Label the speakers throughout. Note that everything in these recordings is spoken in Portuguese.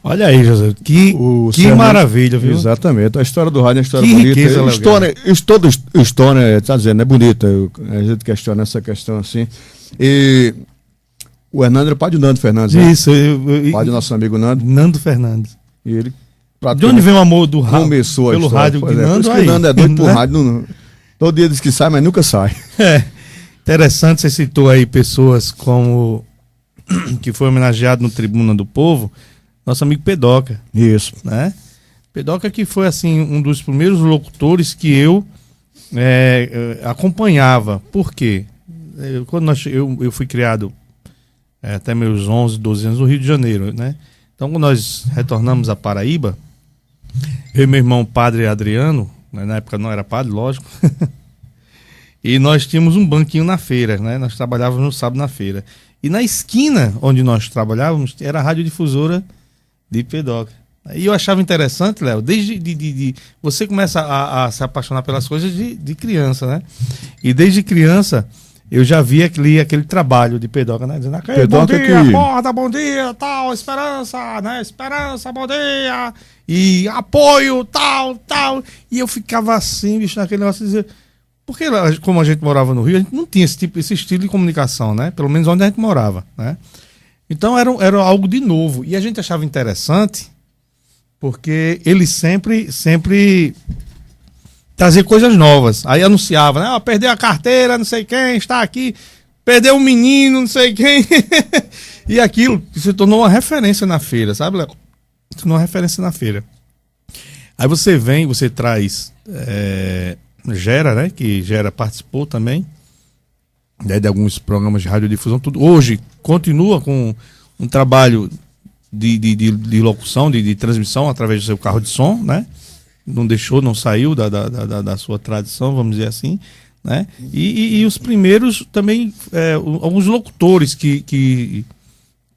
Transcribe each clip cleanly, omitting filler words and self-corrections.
Speaker 1: Olha aí, José, que maravilha, viu?
Speaker 2: Exatamente, a história do rádio é uma história
Speaker 1: Que
Speaker 2: bonita.
Speaker 1: riqueza,
Speaker 2: Toda história, tá dizendo, é bonita. A gente questiona essa questão assim. E o Hernando é pai de Nando Fernandes.
Speaker 1: Isso,
Speaker 2: pai do nosso amigo Nando.
Speaker 1: Nando Fernandes.
Speaker 2: E ele
Speaker 1: de onde vem o amor do rádio?
Speaker 2: Começou
Speaker 1: pelo rádio de
Speaker 2: Nando. Por isso que o Nando é doido por rádio. Todo dia diz que sai, mas nunca sai.
Speaker 1: Interessante, você citou aí pessoas como que foi homenageado no Tribuna do Povo, nosso amigo Pedoca.
Speaker 2: Isso.
Speaker 1: Né? Pedoca que foi assim um dos primeiros locutores que eu acompanhava. Por quê? Quando eu fui criado até meus 11, 12 anos no Rio de Janeiro, né? Então, quando nós retornamos à Paraíba, eu e meu irmão, padre Adriano, na época não era padre, lógico, e nós tínhamos um banquinho na feira, né? Nós trabalhávamos no sábado na feira. E na esquina onde nós trabalhávamos, era a radiodifusora de Pedoca. E eu achava interessante, Léo, desde você começa a se apaixonar pelas coisas de criança, né? E desde criança eu já vi aquele trabalho de Pedoca, né? Dizendo, bom dia, porta, bom dia, tal, esperança, né? Esperança, bom dia, e apoio, tal. E eu ficava assim, bicho, naquele negócio de dizer, porque como a gente morava no Rio, a gente não tinha esse estilo de comunicação, né? Pelo menos onde a gente morava, né? Então era algo de novo. E a gente achava interessante, porque ele sempre trazia coisas novas. Aí anunciava, né? Perdeu a carteira, não sei quem, está aqui. Perdeu um menino, não sei quem. E aquilo se tornou uma referência na feira, sabe, Léo? Se tornou uma referência na feira. Aí você traz Gera, né? Que Gera participou também, né, de alguns programas de radiodifusão. Tudo. Hoje continua com um trabalho de locução, de transmissão através do seu carro de som, né? Não saiu da sua tradição, vamos dizer assim, né? E os primeiros também, alguns locutores que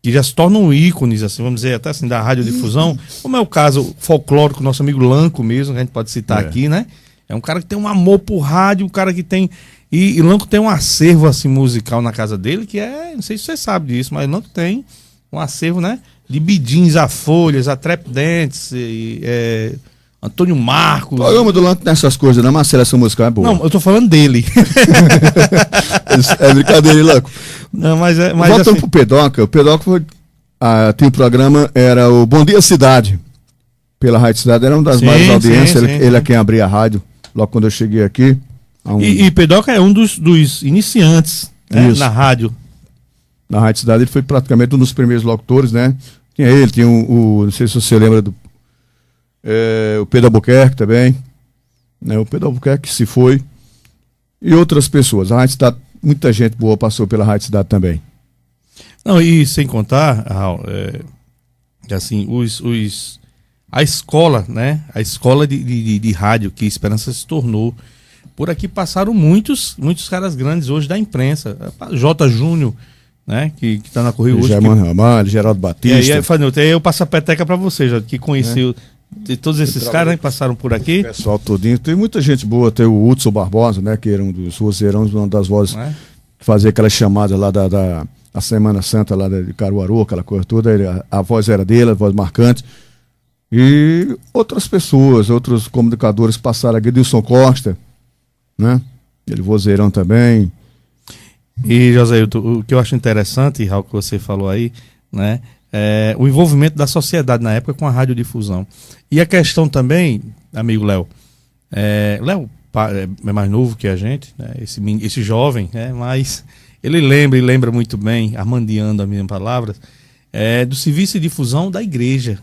Speaker 1: já se tornam ícones, assim, vamos dizer, até assim, da radiodifusão, como é o caso folclórico, nosso amigo Lanco mesmo, que a gente pode citar aqui, né? É um cara que tem um amor por rádio, um cara que tem... E Lanco tem um acervo, assim, musical na casa dele, que não sei se você sabe disso, mas Lanco tem um acervo, né? De Bidins, a Folhas, a Trap Dance, Antônio Marcos.
Speaker 2: O programa do Lanco tem essas coisas, né? Mas a seleção musical é boa.
Speaker 1: Não, eu tô falando dele.
Speaker 2: É brincadeira, Lanco.
Speaker 1: Não, mas
Speaker 2: voltando assim... pro Pedoca. O Pedoca tinha um programa, era o Bom Dia Cidade. Pela Rádio Cidade, era uma das maiores audiências. Ele é quem abria a rádio, logo quando eu cheguei aqui.
Speaker 1: E Pedoca é um dos iniciantes, né, na rádio.
Speaker 2: Na Rádio Cidade, ele foi praticamente um dos primeiros locutores, né? Tinha não sei se você lembra o Pedro Albuquerque também, né? O Pedro Albuquerque se foi, e outras pessoas. A Rádio Cidade, muita gente boa passou pela Rádio Cidade também.
Speaker 1: Não, e sem contar, Raul, assim, a escola, né? A escola de rádio que Esperança se tornou. Por aqui passaram muitos caras grandes hoje da imprensa. J. Júnior, né? Que tá na Correio hoje.
Speaker 2: Germano Ramalho, Geraldo Batista.
Speaker 1: Aí eu passo a peteca para você, já que conheceu de todos esses caras, né, que passaram por aqui.
Speaker 2: O pessoal todinho. Tem muita gente boa. Tem o Hudson Barbosa, né? Que era um dos vozeirões, uma das vozes que fazia aquelas chamadas lá da Semana Santa lá de Caruaru, aquela coisa toda. A voz era dele, a voz marcante. E outras pessoas, outros comunicadores passaram aqui. Dilson Costa, né? Ele vozeirão também.
Speaker 1: E, José, o que eu acho interessante, Raul, que você falou aí, né, o envolvimento da sociedade na época com a radiodifusão. E a questão também, amigo Léo, Léo é mais novo que a gente, né, esse jovem, né, mas ele lembra muito bem, armandeando as minhas palavras, do serviço de difusão da igreja,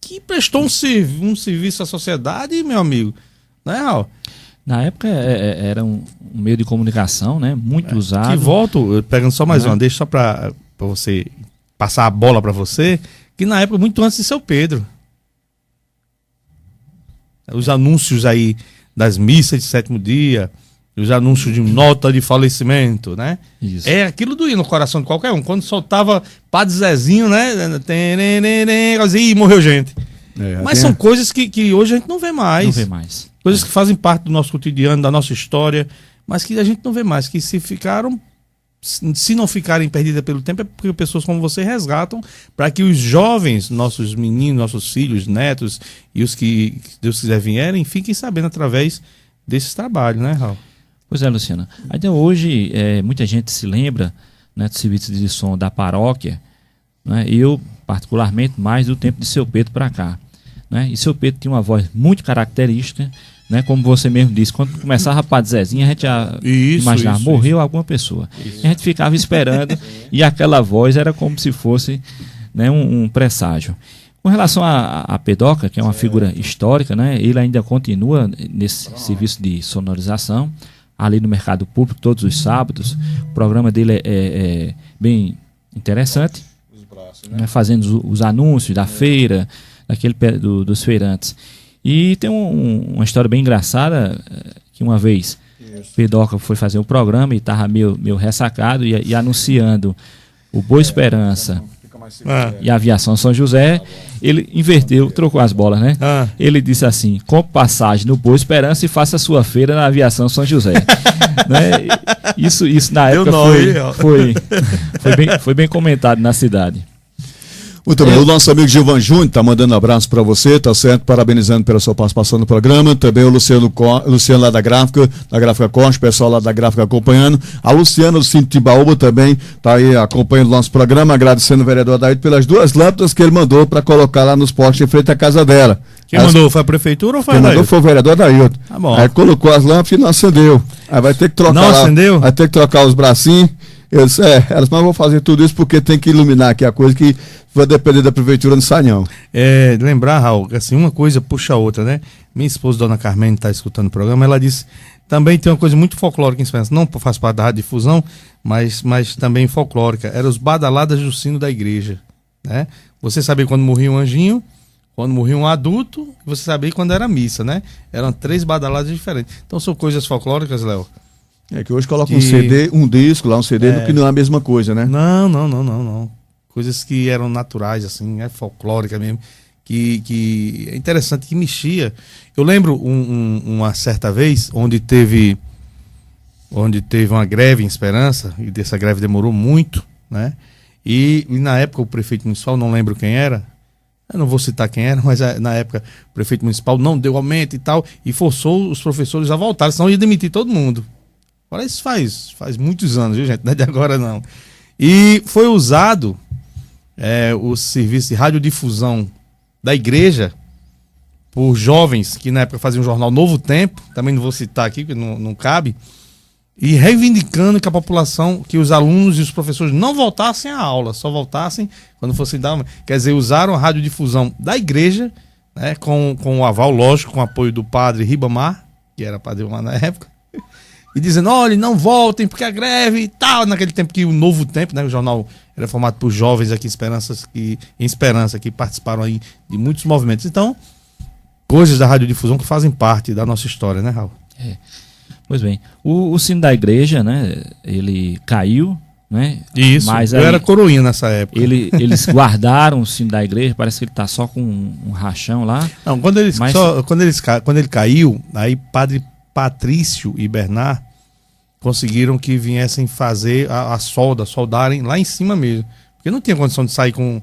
Speaker 1: que prestou um serviço à sociedade, meu amigo, né, Raul?
Speaker 3: Na época era um meio de comunicação, né? Muito usado.
Speaker 1: Que volto, pegando só mais uma, deixa só para você passar a bola para você, que na época, muito antes de Seu Pedro. Os anúncios aí das missas de sétimo dia, os anúncios de nota de falecimento, né?
Speaker 3: Isso.
Speaker 1: Aquilo doía no coração de qualquer um. Quando soltava Padre Zezinho, né? Ih, morreu gente. Mas são coisas que hoje a gente não vê mais.
Speaker 3: Não vê mais.
Speaker 1: Coisas que fazem parte do nosso cotidiano, da nossa história, mas que a gente não vê mais, que se ficaram se não ficarem perdidas pelo tempo, é porque pessoas como você resgatam para que os jovens, nossos meninos, nossos filhos, netos e os que Deus quiser vierem, fiquem sabendo através desses trabalhos, né, Raul?
Speaker 3: Pois é, Luciano. Até hoje, muita gente se lembra, né, do serviço de som da paróquia, né, eu, particularmente, mais do tempo de Seu Pedro para cá. Né, e Seu Pedro tinha uma voz muito característica, né, como você mesmo disse, quando começava a Padre Zezinho, a gente já imaginava, morreu alguma pessoa. A gente ficava esperando e aquela voz era como se fosse, né, um presságio. Com relação à Pedoca, que é uma figura histórica, né, ele ainda continua nesse serviço de sonorização, ali no Mercado Público, todos os sábados. O programa dele é bem interessante, né, fazendo os anúncios da feira, dos feirantes. E tem uma história bem engraçada, que uma vez Pedoca foi fazer um programa e estava meio ressacado e anunciando o Boa Esperança e a Aviação São José, ele inverteu, trocou as bolas, né? Ele disse assim: compre passagem no Boa Esperança e faça a sua feira na Aviação São José. Né? Isso na época foi bem comentado na cidade.
Speaker 2: Muito bem, o nosso amigo Gilvan Júnior tá mandando um abraço para você, tá certo? Parabenizando pela sua participação no programa. Também o Luciano lá da Gráfica Conte, o pessoal lá da Gráfica acompanhando. A Luciana do Cinto Timbaúba também tá aí acompanhando o nosso programa, agradecendo o vereador Adailto pelas 2 lâmpadas que ele mandou para colocar lá nos postes em frente à casa dela.
Speaker 1: Quem mandou? Foi a prefeitura ou foi a Adailto?
Speaker 2: Quem mandou foi o vereador Adailto.
Speaker 1: Tá bom.
Speaker 2: Aí colocou as lâmpadas e não acendeu. Aí vai ter que trocar
Speaker 1: Não acendeu?
Speaker 2: Vai ter que trocar os bracinhos. Eu disse, elas não vão fazer tudo isso porque tem que iluminar aqui a coisa que vai depender da prefeitura, não sai não.
Speaker 1: Lembrar, Raul, assim, uma coisa puxa a outra, né? Minha esposa, Dona Carmen, está escutando o programa, ela disse, também tem uma coisa muito folclórica em Esperança, não faz parte da radiodifusão, mas também folclórica, eram os badaladas do sino da igreja, né? Você sabia quando morria um anjinho, quando morria um adulto, você sabia quando era missa, né? Eram 3 badaladas diferentes. Então são coisas folclóricas, Léo.
Speaker 2: Que hoje coloca um CD, um disco lá, um CD, que não é a mesma coisa, né?
Speaker 1: Não. Coisas que eram naturais, assim, folclórica mesmo, que é interessante, que mexia. Eu lembro uma certa vez, onde teve uma greve em Esperança, e dessa greve demorou muito, né? E na época o prefeito municipal, não lembro quem era, eu não vou citar quem era, mas na época o prefeito municipal não deu aumento e tal, e forçou os professores a voltar, senão ia demitir todo mundo. Agora isso faz muitos anos, viu, gente? Não é de agora, não. E foi usado o serviço de radiodifusão da igreja por jovens que na época faziam um jornal Novo Tempo, também não vou citar aqui, porque não cabe, e reivindicando que a população, que os alunos e os professores não voltassem à aula, só voltassem quando fossem dar. Quer dizer, usaram a radiodifusão da igreja, né, com o aval, lógico, com o apoio do padre Ribamar, que era padre Ribamar na época, e dizendo, olha, não voltem porque a greve e tal, naquele tempo que o Novo Tempo, né, o jornal era formado por jovens aqui em Esperança, que participaram aí de muitos movimentos. Então, coisas da radiodifusão que fazem parte da nossa história, né, Raul?
Speaker 3: Pois bem, o sino da igreja, né, ele caiu, né?
Speaker 1: Isso,
Speaker 3: mas
Speaker 1: eu era coroinha nessa época.
Speaker 3: Eles guardaram o sino da igreja, parece que ele está só com um rachão lá.
Speaker 1: Não, quando ele caiu, aí Padre Patrício e Bernard conseguiram que viessem fazer soldarem lá em cima mesmo, porque não tinha condição de sair com,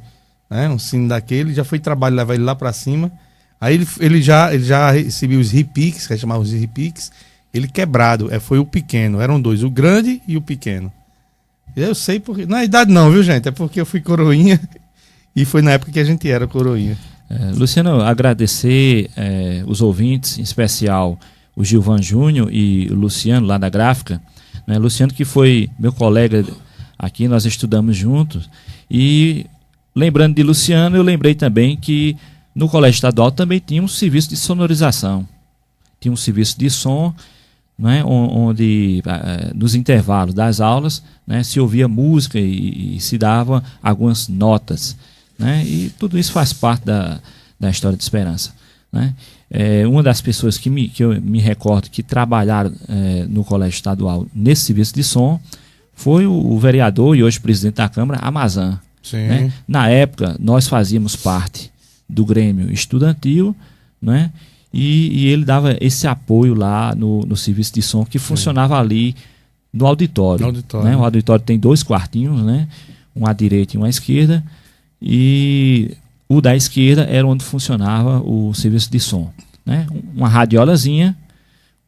Speaker 1: né, um sino daquele. Já foi trabalho levar ele lá para cima. Aí ele já recebeu os repiques, que chamavam os repiques, ele quebrado, foi o pequeno, eram 2, o grande e o pequeno. Eu sei porque, não é idade não, viu, gente, é porque eu fui coroinha e foi na época que a gente era coroinha.
Speaker 3: Luciano, agradecer os ouvintes, em especial o Gilvan Júnior e o Luciano, lá da Gráfica, né? Luciano, que foi meu colega aqui, nós estudamos juntos. E lembrando de Luciano, eu lembrei também que no Colégio Estadual também tinha um serviço de sonorização. Tinha um serviço de som, né? Onde nos intervalos das aulas, né, se ouvia música e se dava algumas notas, né? E tudo isso faz parte da história de Esperança, né? Uma das pessoas que eu me recordo que trabalharam no Colégio Estadual nesse serviço de som foi o vereador e hoje presidente da Câmara, Amazan. Né? Na época, nós fazíamos parte do Grêmio Estudantil, né? E ele dava esse apoio lá no serviço de som que funcionava ali do auditório. Né? O auditório tem 2 quartinhos, né? Um à direita e um à esquerda. E o da esquerda era onde funcionava o serviço de som. Né? Uma radiolazinha,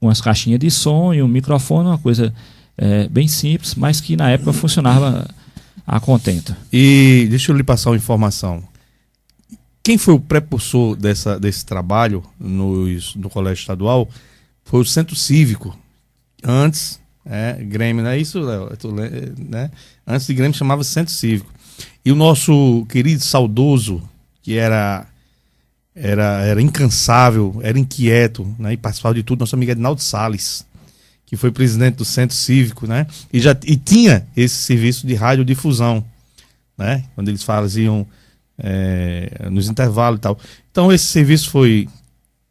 Speaker 3: umas caixinhas de som e um microfone, uma coisa bem simples, mas que na época funcionava a contento.
Speaker 1: E deixa eu lhe passar uma informação. Quem foi o precursor desse trabalho no Colégio Estadual foi o Centro Cívico. Antes, Grêmio, não é isso, Léo? Né? Antes de Grêmio chamava Centro Cívico. E o nosso querido saudoso, que era incansável, era inquieto, né? E participava de tudo, nosso amigo Edinaldo Salles, que foi presidente do Centro Cívico, né? E tinha esse serviço de radiodifusão, né? Quando eles faziam nos intervalos e tal. Então esse serviço foi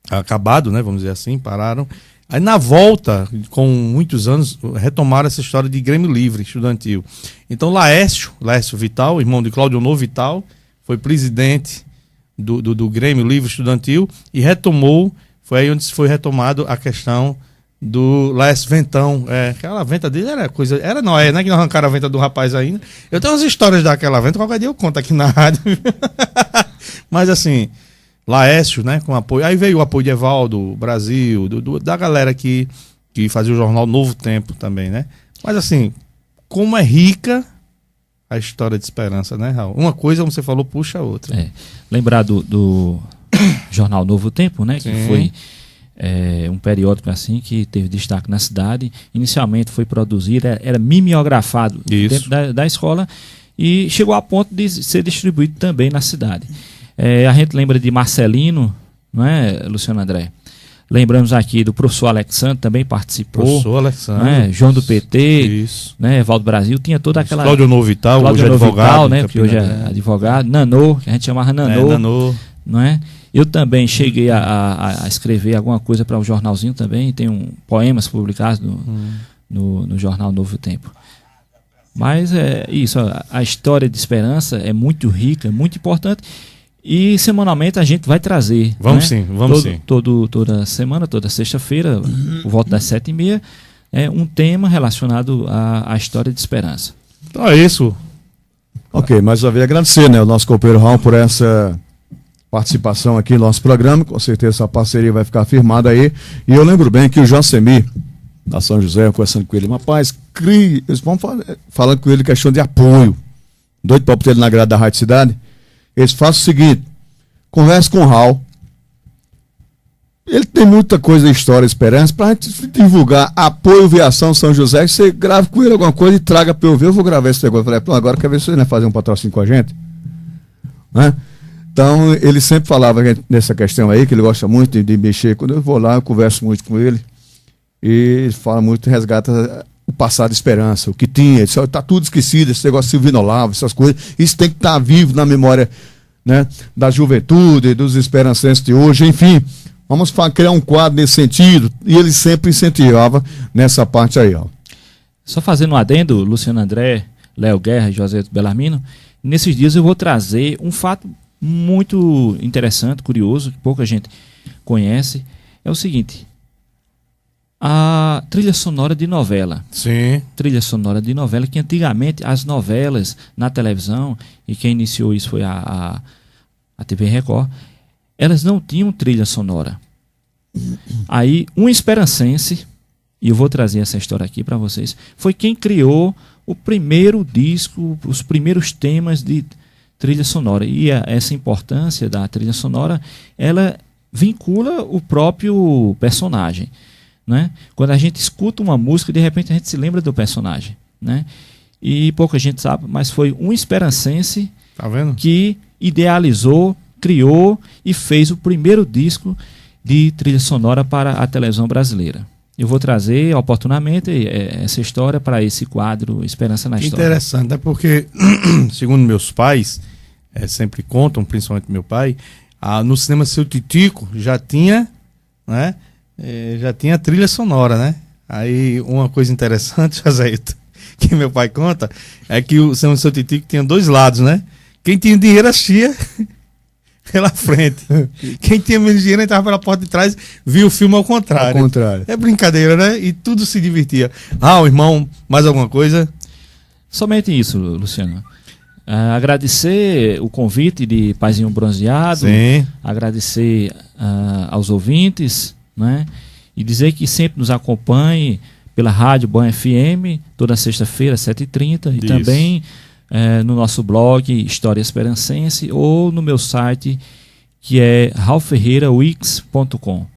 Speaker 1: acabado, né? Vamos dizer assim, pararam. Aí na volta, com muitos anos, retomaram essa história de Grêmio Livre estudantil. Então Laércio Vital, irmão de Claudionor Vital, foi presidente do Grêmio Livre estudantil e retomou, foi aí onde foi retomado a questão do Laércio Ventão. Aquela venta dele não é que não arrancaram a venta do rapaz ainda. Eu tenho umas histórias daquela venta, qualquer dia eu conto aqui na rádio. Mas assim, Laércio, né, com apoio. Aí veio o apoio de Evaldo, Brasil, da galera que fazia o jornal Novo Tempo também, né? Mas assim, como é rica a história de esperança, né, Raul? Uma coisa, como você falou, puxa a outra.
Speaker 3: Lembrar do jornal Novo Tempo, né? Sim. Que foi um periódico assim que teve destaque na cidade. Inicialmente foi produzido, era mimeografado dentro da escola e chegou a ponto de ser distribuído também na cidade. A gente lembra de Marcelino, não é, Luciano André? Lembramos aqui do professor Alexandre, também participou.
Speaker 1: Professor Alexandre.
Speaker 3: Né? João do PT, né? Evaldo Brasil, tinha toda aquela...
Speaker 1: Claudionor Vital, hoje é advogado.
Speaker 3: Né? Que hoje é advogado. Nanô, que a gente chamava Nanô. Não é? Eu também cheguei a escrever alguma coisa para o jornalzinho também, tem poemas publicados no jornal Novo Tempo. Mas é isso, a história de esperança é muito rica, muito importante. E semanalmente a gente vai trazer.
Speaker 1: Vamos sim.
Speaker 3: Toda semana, toda sexta-feira, por volta das 7h30, um tema relacionado à história de esperança.
Speaker 1: Então é isso.
Speaker 2: Ok, mais uma vez agradecer, né, o nosso companheiro Raul por essa participação aqui no nosso programa. Com certeza essa parceria vai ficar firmada aí. E eu lembro bem que o Jancemi, da São José, conversando com ele, rapaz, eles vão falando com ele questão de apoio. Doido para ter ele na grade da Rádio Cidade. Eles fazem o seguinte: converse com o Raul. Ele tem muita coisa de história e esperança para a gente divulgar apoio Viação São José. Você grave com ele alguma coisa e traga para eu ver. Eu vou gravar esse negócio. Eu falei, agora quer ver se ele vai fazer um patrocínio com a gente, né? Então ele sempre falava nessa questão aí, que ele gosta muito de mexer. Quando eu vou lá, eu converso muito com ele e ele fala muito, resgata o passado de esperança, o que tinha. Está tudo esquecido, esse negócio de Silvino Olavo, essas coisas. Isso tem que estar vivo na memória, né, da juventude, dos esperancenses de hoje. Enfim, vamos criar um quadro nesse sentido. E ele sempre incentivava nessa parte aí, ó.
Speaker 3: Só fazendo um adendo, Luciano André, Léo Guerra e José Belarmino, nesses dias eu vou trazer um fato muito interessante, curioso, que pouca gente conhece. É o seguinte: a trilha sonora de novela.
Speaker 1: Sim.
Speaker 3: Trilha sonora de novela, que antigamente as novelas na televisão, e quem iniciou isso foi a TV Record, elas não tinham trilha sonora. Aí um esperancense, e eu vou trazer essa história aqui para vocês, foi quem criou o primeiro disco, os primeiros temas de trilha sonora. E essa importância da trilha sonora, ela vincula o próprio personagem, né? Quando a gente escuta uma música, de repente a gente se lembra do personagem, né? E pouca gente sabe, mas foi um esperancense,
Speaker 1: tá vendo, que
Speaker 3: idealizou, criou e fez o primeiro disco de trilha sonora para a televisão brasileira. Eu vou trazer oportunamente essa história para esse quadro Esperança na História.
Speaker 1: Interessante, né? Porque, segundo meus pais, sempre contam, principalmente meu pai, no cinema Seu Titico já tinha, né? Já tinha trilha sonora, né? Aí uma coisa interessante, Joséito, que meu pai conta, é que o cinema Seu Titico tinha dois lados, né? Quem tinha dinheiro assistia pela frente. Quem tinha menos dinheiro entrava pela porta de trás, via o filme ao contrário.
Speaker 2: Ao contrário.
Speaker 1: É brincadeira, né? E tudo se divertia. O irmão, mais alguma coisa?
Speaker 3: Somente isso, Luciano. Agradecer o convite de Paizinho Bronzeado,
Speaker 1: Sim.
Speaker 3: agradecer aos ouvintes, né? E dizer que sempre nos acompanhe pela Rádio Bom FM, toda sexta-feira, 7h30, e também no nosso blog História Esperancense ou no meu site, que é ralferreirawix.com.